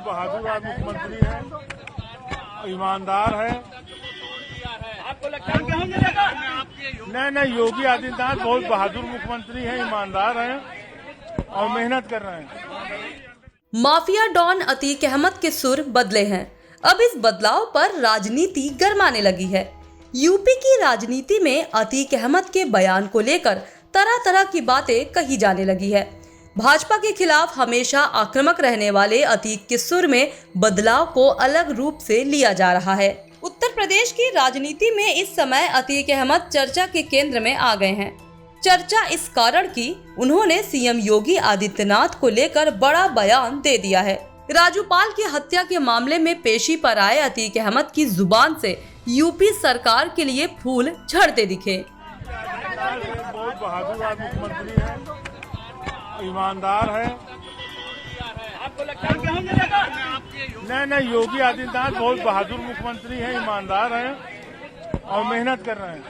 बहादुर मुख्यमंत्री है, ईमानदार है। आपको लगता है नहीं, योगी आदित्यनाथ बहुत बहादुर मुख्यमंत्री है, ईमानदार है और मेहनत कर रहे हैं। माफिया डॉन अतीक अहमद के सुर बदले हैं। अब इस बदलाव पर राजनीति गरमाने लगी है। यूपी की राजनीति में अतीक अहमद के बयान को लेकर तरह तरह की बातें कही जाने लगी है। भाजपा के खिलाफ हमेशा आक्रामक रहने वाले अतीक के सुर में बदलाव को अलग रूप से लिया जा रहा है। उत्तर प्रदेश की राजनीति में इस समय अतीक अहमद चर्चा के केंद्र में आ गए हैं। चर्चा इस कारण की उन्होंने सीएम योगी आदित्यनाथ को लेकर बड़ा बयान दे दिया है। राजूपाल की हत्या के मामले में पेशी पर आए अतीक अहमद की जुबान से यूपी सरकार के लिए फूल झड़ते दिखे। बहुत बहादुर मुख्यमंत्री है, ईमानदार है। आपको लगता है नहीं, योगी आदित्यनाथ बहुत बहादुर मुख्यमंत्री है, ईमानदार है और मेहनत कर रहे हैं।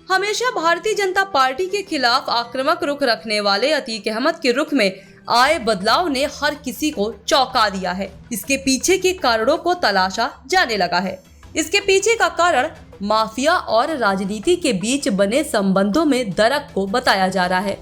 हमेशा भारतीय जनता पार्टी के खिलाफ आक्रामक रुख रखने वाले अतीक अहमद के रुख में आए बदलाव ने हर किसी को चौंका दिया है। इसके पीछे के कारणों को तलाशा जाने लगा है। इसके पीछे का कारण माफिया और राजनीति के बीच बने संबंधों में दरार को बताया जा रहा है।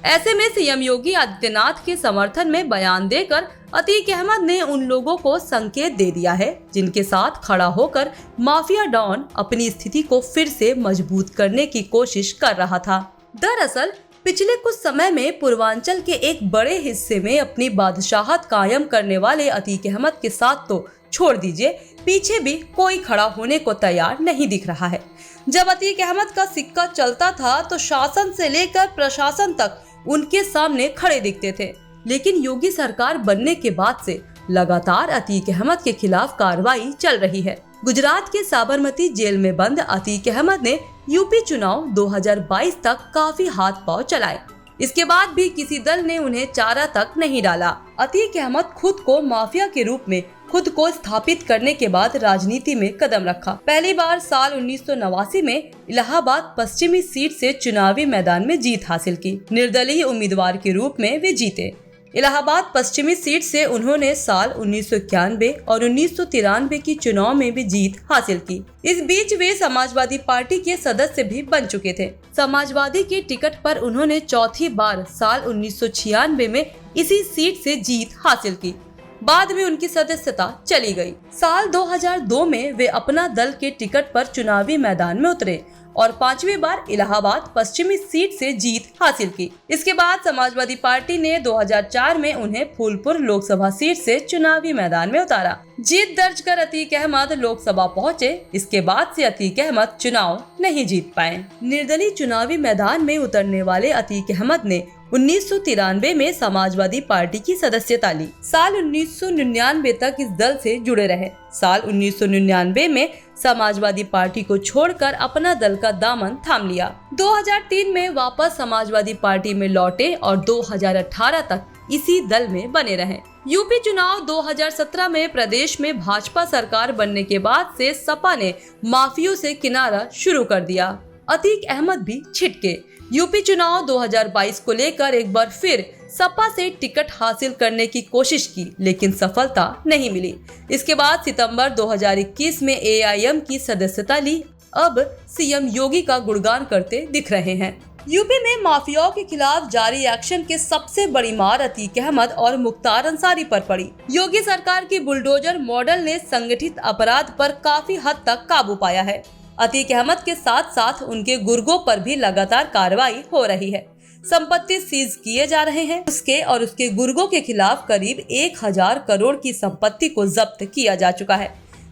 ऐसे में सीएम योगी आदित्यनाथ के समर्थन में बयान देकर अतीक अहमद ने उन लोगों को संकेत दे दिया है जिनके साथ खड़ा होकर माफिया डॉन अपनी स्थिति को फिर से मजबूत करने की कोशिश कर रहा था। दरअसल पिछले कुछ समय में पूर्वांचल के एक बड़े हिस्से में अपनी बादशाहत कायम करने वाले अतीक अहमद के साथ तो छोड़ दीजिए, पीछे भी कोई खड़ा होने को तैयार नहीं दिख रहा है। जब अतीक अहमद का सिक्का चलता था तो शासन से लेकर प्रशासन तक उनके सामने खड़े दिखते थे, लेकिन योगी सरकार बनने के बाद से लगातार अतीक अहमद के खिलाफ कार्रवाई चल रही है। गुजरात के साबरमती जेल में बंद अतीक अहमद ने यूपी चुनाव 2022 तक काफी हाथ पांव चलाए। इसके बाद भी किसी दल ने उन्हें चारा तक नहीं डाला। अतीक अहमद खुद को माफिया के रूप में खुद को स्थापित करने के बाद राजनीति में कदम रखा। पहली बार साल 1989 में इलाहाबाद पश्चिमी सीट से चुनावी मैदान में जीत हासिल की। निर्दलीय उम्मीदवार के रूप में वे जीते। इलाहाबाद पश्चिमी सीट से उन्होंने साल 1991 और 1993 की चुनाव में भी जीत हासिल की। इस बीच वे समाजवादी पार्टी के सदस्य भी बन चुके थे। समाजवादी की टिकट पर उन्होंने चौथी बार साल 1996 में इसी सीट से जीत हासिल की। बाद में उनकी सदस्यता चली गई। साल 2002 में वे अपना दल के टिकट पर चुनावी मैदान में उतरे और 5वीं बार इलाहाबाद पश्चिमी सीट से जीत हासिल की। इसके बाद समाजवादी पार्टी ने 2004 में उन्हें फूलपुर लोकसभा सीट से चुनावी मैदान में उतारा। जीत दर्ज कर अतीक अहमद लोकसभा पहुंचे। इसके बाद से अतीक अहमद चुनाव नहीं जीत पाए। निर्दलीय चुनावी मैदान में उतरने वाले अतीक अहमद ने 1993 में समाजवादी पार्टी की सदस्यता ली। साल 1999 तक इस दल से जुड़े रहे। साल 1999 में समाजवादी पार्टी को छोड़कर अपना दल का दामन थाम लिया। 2003 में वापस समाजवादी पार्टी में लौटे और 2018 तक इसी दल में बने रहे। यूपी चुनाव 2017 में प्रदेश में भाजपा सरकार बनने के बाद से सपा ने माफियों से किनारा शुरू कर दिया। अतीक अहमद भी छिटके। यूपी चुनाव 2022 को लेकर एक बार फिर सपा से टिकट हासिल करने की कोशिश की, लेकिन सफलता नहीं मिली। इसके बाद सितंबर 2021 में एआईएम की सदस्यता ली। अब सीएम योगी का गुणगान करते दिख रहे हैं। यूपी में माफियाओं के खिलाफ जारी एक्शन के सबसे बड़ी मार अतीक अहमद और मुख्तार अंसारी पर पड़ी। योगी सरकार की बुलडोजर मॉडल ने संगठित अपराध पर काफी हद तक काबू पाया है। अतीक अहमद के साथ साथ उनके गुर्गों पर भी लगातार कार्रवाई हो रही है। संपत्ति सीज किए जा रहे हैं। उसके और उसके गुर्गों के खिलाफ करीब 1000 करोड़ की संपत्ति को जब्त किया जा चुका है।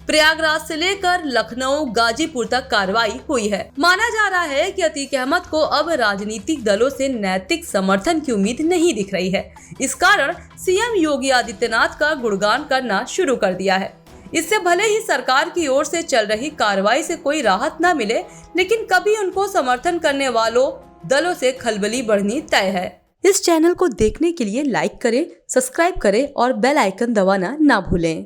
प्रयागराज से लेकर लखनऊ, गाजीपुर तक कार्रवाई हुई है। माना जा रहा है कि अतीक अहमद को अब राजनीतिक दलों से नैतिक समर्थन की उम्मीद नहीं दिख रही है। इस कारण सीएम योगी आदित्यनाथ का गुणगान करना शुरू कर दिया है। इससे भले ही सरकार की ओर से चल रही कार्रवाई से कोई राहत न मिले, लेकिन कभी उनको समर्थन करने वालों दलों से खलबली बढ़नी तय है। इस चैनल को देखने के लिए लाइक करें, सब्सक्राइब करें और बेल आइकन दबाना ना भूलें।